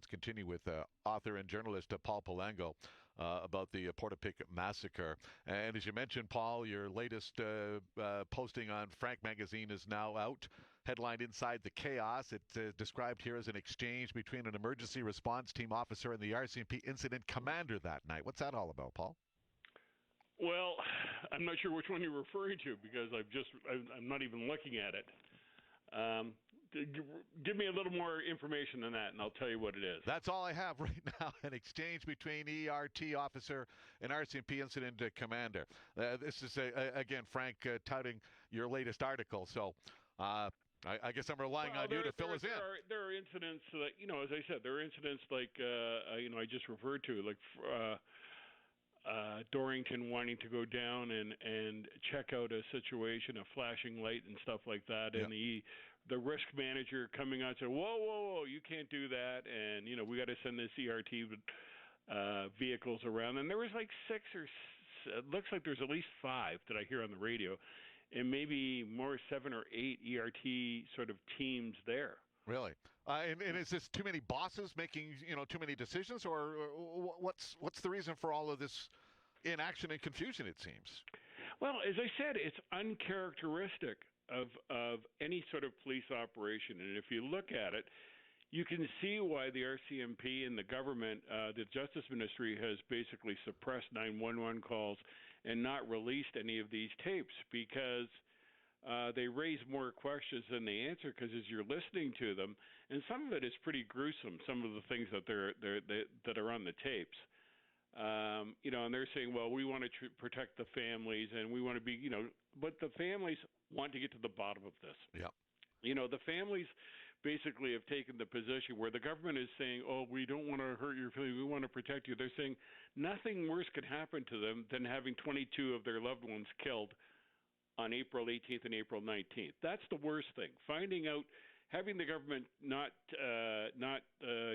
Let's continue with author and journalist Paul Palango about the Portapique massacre. And as you mentioned, Paul, your latest posting on Frank magazine is now out. Headlined Inside the Chaos. It's described here as an exchange between an emergency response team officer and the RCMP incident commander that night. What's that all about, Paul? Well, I'm not sure which one you're referring to because I'm not even looking at it. Give me a little more information than that, and I'll tell you what it is. That's all I have right now. An exchange between ERT officer and RCMP incident commander. This is, again, Frank touting your latest article. So I guess I'm relying on you to fill us in. There are incidents that, as I said, there are incidents like, I just referred to, like Dorrington wanting to go down and check out a situation, a flashing light and stuff like that, and the risk manager coming out and saying, whoa, you can't do that, and we got to send this ERT vehicles around, and there was like it looks like there's at least 5 that I hear on the radio, and maybe more 7 or 8 ERT sort of teams there. Really? And is this too many bosses making, too many decisions, or what's the reason for all of this inaction and confusion, it seems? Well, as I said, it's uncharacteristic of any sort of police operation. And if you look at it, you can see why the RCMP and the government, the Justice Ministry, has basically suppressed 911 calls and not released any of these tapes because they raise more questions than they answer, because as you're listening to them, and some of it is pretty gruesome, some of the things that that are on the tapes, and they're saying, well, we want to protect the families, and we want to be, but the families want to get to the bottom of this. Yeah. The families basically have taken the position where the government is saying, oh, we don't want to hurt your family, we want to protect you. They're saying nothing worse could happen to them than having 22 of their loved ones killed on April 18th and April 19th. That's the worst thing. Finding out, having the government not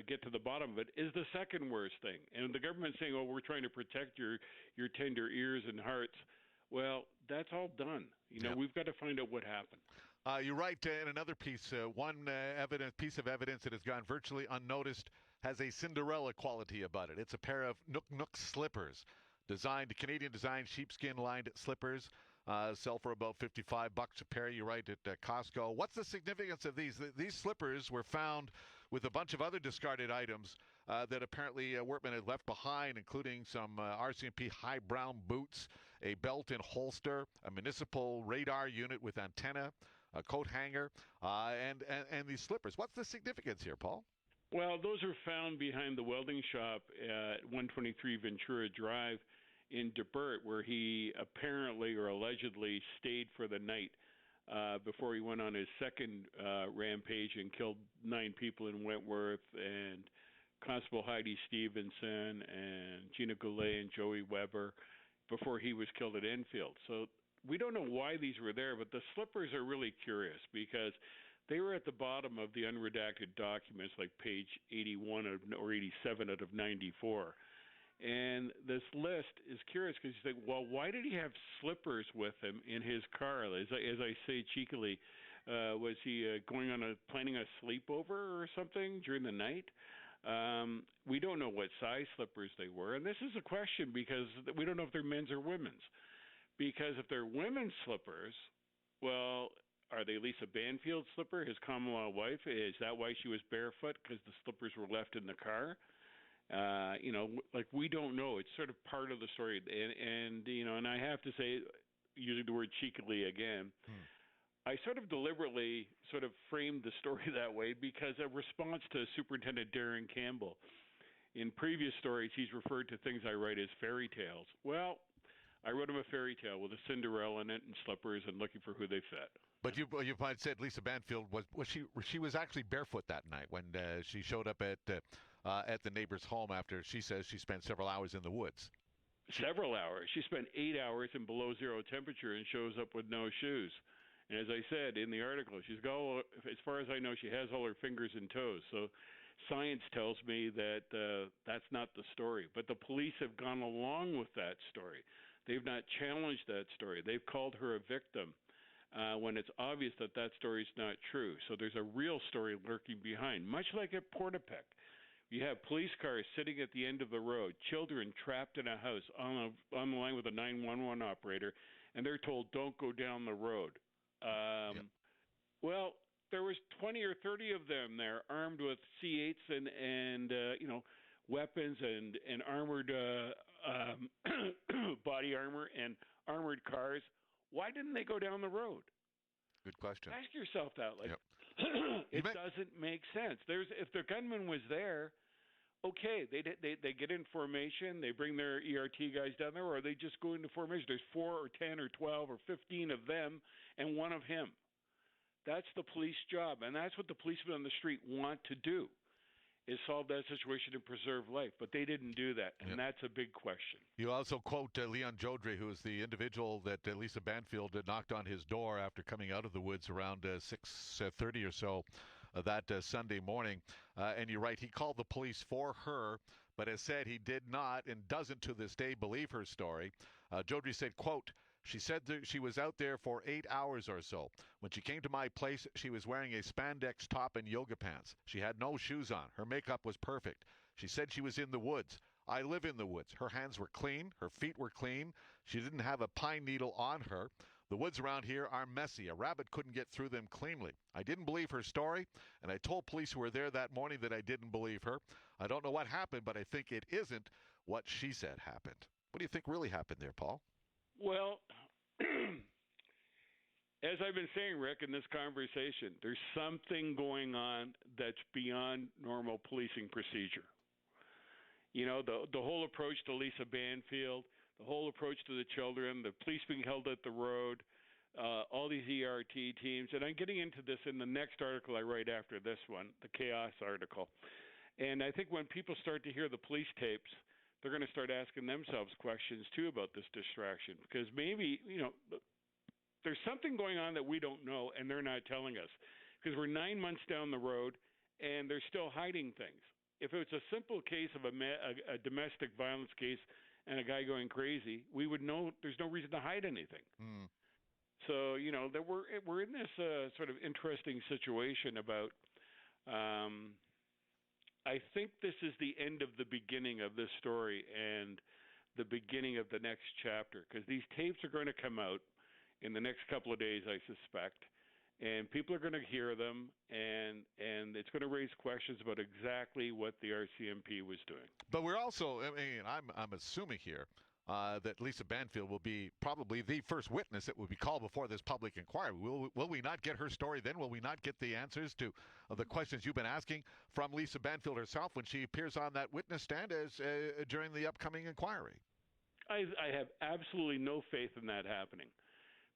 get to the bottom of it is the second worst thing. And the government saying, oh, we're trying to protect your tender ears and hearts. Well, that's all done. We've got to find out what happened. You write in another piece, one piece of evidence that has gone virtually unnoticed has a Cinderella quality about it. It's a pair of Nook slippers. Canadian-designed sheepskin-lined slippers sell for about $55 a pair. You write at Costco. What's the significance of these? These slippers were found with a bunch of other discarded items that apparently workmen had left behind, including some RCMP high brown boots, a belt and holster, a municipal radar unit with antenna, a coat hanger, and these slippers. What's the significance here, Paul? Well, those are found behind the welding shop at 123 Ventura Drive in Debert, where he apparently or allegedly stayed for the night before he went on his second rampage and killed 9 people in Wentworth, and Constable Heidi Stevenson and Gina Goulet and Joey Weber before he was killed at Enfield. So we don't know why these were there, but the slippers are really curious because they were at the bottom of the unredacted documents, like page 81 or 87 out of 94. And this list is curious because you think, well, why did he have slippers with him in his car? As I say cheekily, was he planning a sleepover or something during the night? We don't know what size slippers they were. And this is a question because we don't know if they're men's or women's. Because if they're women's slippers, well, are they Lisa Banfield's slipper, his common law wife? Is that why she was barefoot, because the slippers were left in the car? We don't know. It's sort of part of the story. And I have to say, using the word cheekily again, I sort of deliberately sort of framed the story that way because a response to Superintendent Darren Campbell. In previous stories, he's referred to things I write as fairy tales. Well, I wrote him a fairy tale with a Cinderella in it and slippers and looking for who they fit. But you might said Lisa Banfield she was actually barefoot that night when she showed up at the neighbor's home after she says she spent several hours in the woods. Several hours. She spent 8 hours in below zero temperature and shows up with no shoes. And as I said in the article, she's got as far as I know, she has all her fingers and toes. So science tells me that that's not the story. But the police have gone along with that story. They've not challenged that story. They've called her a victim when it's obvious that story is not true. So there's a real story lurking behind, much like at Portapique. You have police cars sitting at the end of the road, children trapped in a house on the line with a 911 operator, and they're told don't go down the road. Yep. Well, there was 20 or 30 of them there, armed with C8s and weapons and armored body armor and armored cars. Why didn't they go down the road? Good question. Ask yourself that. Yep. It doesn't make sense. If the gunman was there, okay, they get in formation, they bring their ERT guys down there, or they just go into formation. There's 4 or 10 or 12 or 15 of them and one of him. That's the police job, and that's what the policemen on the street want to do, is solve that situation and preserve life. But they didn't do that, and that's a big question. You also quote Leon Jodrey, who is the individual that Lisa Banfield knocked on his door after coming out of the woods around 6:30 or so that Sunday morning. And you're right, he called the police for her, but has said he did not and doesn't to this day believe her story. Jodrey said, quote, "She said that she was out there for 8 hours or so. When she came to my place, she was wearing a spandex top and yoga pants. She had no shoes on. Her makeup was perfect. She said she was in the woods. I live in the woods. Her hands were clean. Her feet were clean. She didn't have a pine needle on her. The woods around here are messy. A rabbit couldn't get through them cleanly. I didn't believe her story, and I told police who were there that morning that I didn't believe her. I don't know what happened, but I think it isn't what she said happened." What do you think really happened there, Paul? Well, as I've been saying, Rick, in this conversation, there's something going on that's beyond normal policing procedure. You know, the whole approach to Lisa Banfield, the whole approach to the children, the police being held at the road, all these ERT teams. And I'm getting into this in the next article I write after this one, the chaos article. And I think when people start to hear the police tapes, they're going to start asking themselves questions, too, about this distraction. Because maybe, there's something going on that we don't know, and they're not telling us. Because we're 9 months down the road, and they're still hiding things. If it's a simple case of a domestic violence case and a guy going crazy, we would know there's no reason to hide anything. Mm. So, that we're in this sort of interesting situation about I think this is the end of the beginning of this story and the beginning of the next chapter, because these tapes are going to come out in the next couple of days, I suspect, and people are going to hear them, and it's going to raise questions about exactly what the RCMP was doing. But we're also, I'm assuming here that Lisa Banfield will be probably the first witness that will be called before this public inquiry. Will we not get her story then? Will we not get the answers to the questions you've been asking from Lisa Banfield herself when she appears on that witness stand during the upcoming inquiry? I have absolutely no faith in that happening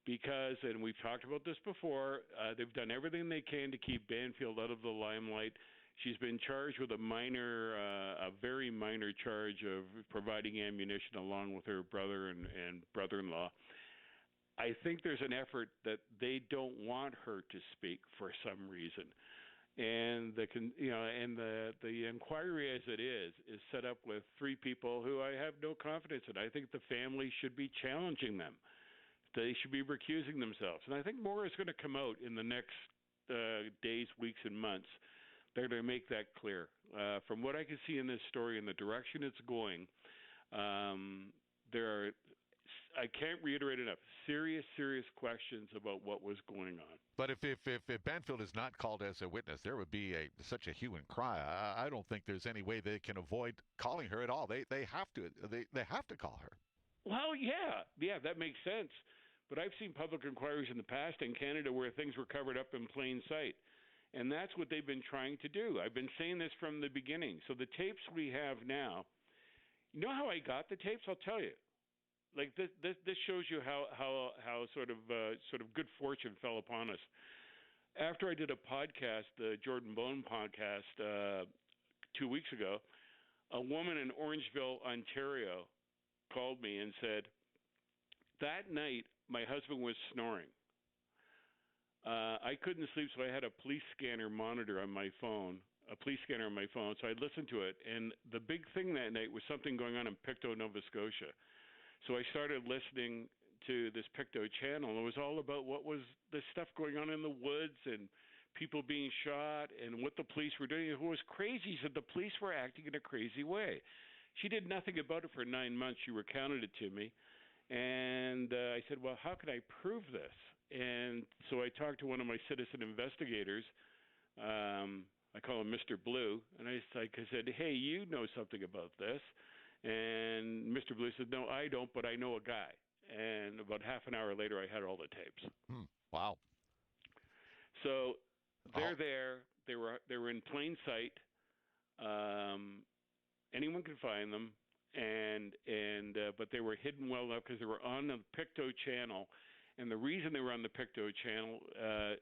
because, and we've talked about this before, they've done everything they can to keep Banfield out of the limelight. She's been charged with a very minor charge of providing ammunition along with her brother and brother-in-law. I think there's an effort that they don't want her to speak for some reason, and the inquiry as it is set up with 3 people who I have no confidence in. I think the family should be challenging them. They should be recusing themselves, and I think more is going to come out in the next days, weeks, and months. They're going to make that clear. From what I can see in this story and the direction it's going, there are, I can't reiterate enough, serious questions about what was going on. But if Banfield is not called as a witness, there would be such a hue and cry. I don't think there's any way they can avoid calling her at all. They have to. They have to call her. Well, yeah, that makes sense. But I've seen public inquiries in the past in Canada where things were covered up in plain sight. And that's what they've been trying to do. I've been saying this from the beginning. So the tapes we have now, you know how I got the tapes? I'll tell you. Like this shows you how sort of good fortune fell upon us. After I did a podcast, the Jordan Bone podcast, 2 weeks ago, a woman in Orangeville, Ontario, called me and said, that night my husband was snoring. I couldn't sleep, so I had a police scanner monitor on my phone, so I listened to it. And the big thing that night was something going on in Pictou, Nova Scotia. So I started listening to this Pictou channel, and it was all about what was the stuff going on in the woods and people being shot and what the police were doing. What was crazy is that the police were acting in a crazy way. She did nothing about it for 9 months. She recounted it to me. And I said, well, how can I prove this? And so I talked to one of my citizen investigators. I call him Mr. Blue. And I said, hey, you know something about this. And Mr. Blue said, no, I don't, but I know a guy. And about half an hour later, I had all the tapes. Wow. So they're there. They were in plain sight. Anyone could find them, but they were hidden well enough because they were on the Pictou channel. And the reason they were on the Pictou channel,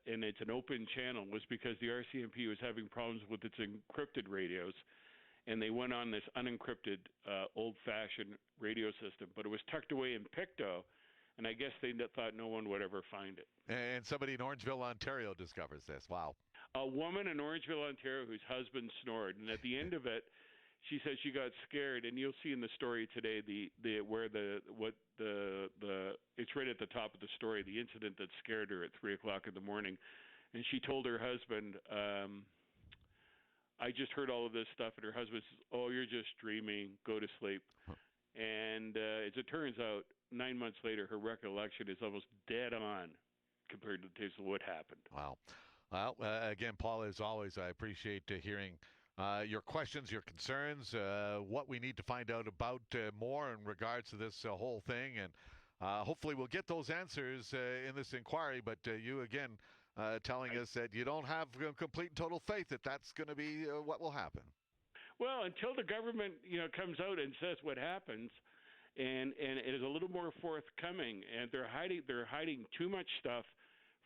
and it's an open channel, was because the RCMP was having problems with its encrypted radios, and they went on this unencrypted, old-fashioned radio system. But it was tucked away in Pictou, and I guess they thought no one would ever find it. And somebody in Orangeville, Ontario discovers this. Wow. A woman in Orangeville, Ontario, whose husband snored, and at the end of it, she said she got scared, and you'll see in the story today it's right at the top of the story, the incident that scared her at 3:00 in the morning, and she told her husband, "I just heard all of this stuff," and her husband says, "Oh, you're just dreaming. Go to sleep." And as it turns out, 9 months later, her recollection is almost dead on compared to what happened. Wow. Well, again, Paul, as always, I appreciate hearing your questions, your concerns, what we need to find out about more in regards to this whole thing. And hopefully we'll get those answers in this inquiry. But you, again, telling us that you don't have complete and total faith that that's going to be what will happen. Well, until the government, comes out and says what happens, and it is a little more forthcoming, and they're hiding too much stuff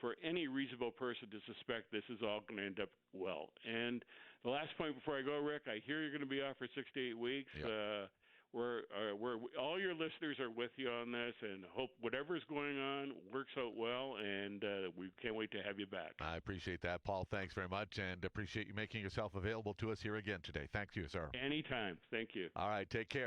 for any reasonable person to suspect this is all going to end up well. And the last point before I go, Rick, I hear you're going to be off for 6 to 8 weeks. Yep. We're all your listeners are with you on this, and hope whatever's going on works out well, and we can't wait to have you back. I appreciate that, Paul. Thanks very much, and appreciate you making yourself available to us here again today. Thank you, sir. Anytime. Thank you. All right, take care.